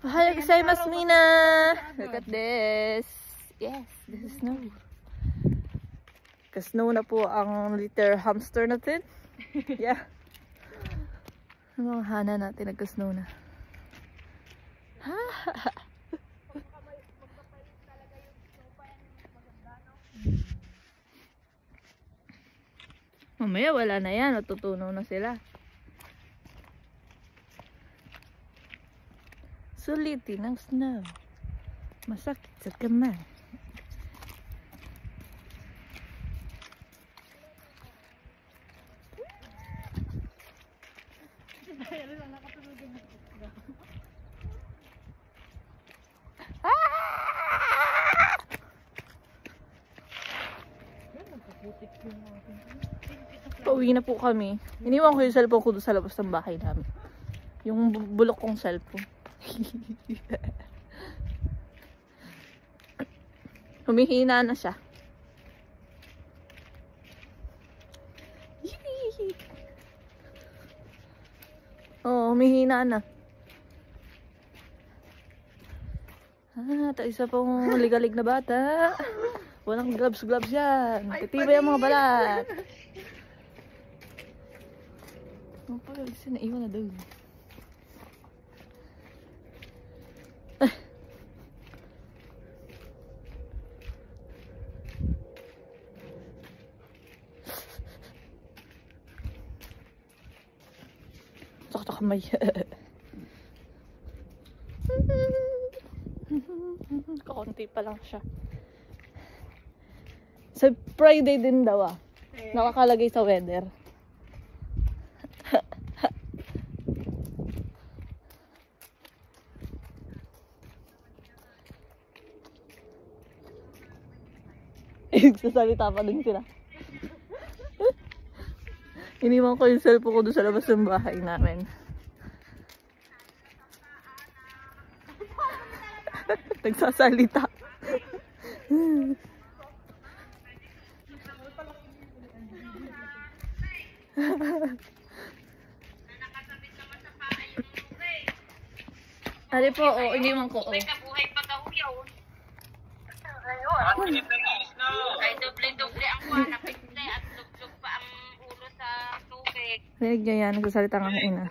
Ohayou gozaimasu, Mina! Look at this. Yes, this is snow. Ka-snow na po ang litter hamster natin. Yeah. Ang mga hana natin nagka-snow na. Mamaya wala na yan. Natutunaw na sila. Sulitin ng snow. Masakit sa kamay. Pauwi na po kami. Iniwan ko yung cellphone ko doon sa labas ng bahay namin. Yung bulok kong cellphone. Humihina na siya. Oh, humihina na. Isa pong ligalig na bata. Walang gloves yan. Katibay ang mga balat. Ano pala, isa na iwan na doon. Sakto kamay. Kakunti pa lang siya. Sa Friday din daw nakakalagay sa weather. Sasalita pa din sila. Iniwan ko yung cellphone ko doon sa labas ng bahay namin. Nagsasalita. Ari po, iniwan ko. Buhay pa daw yun. Ayun. Ay, doble-doble ang kuha. Pikle at lug-lug pa ang ulo sa tubig. Nagsasalita nga ina.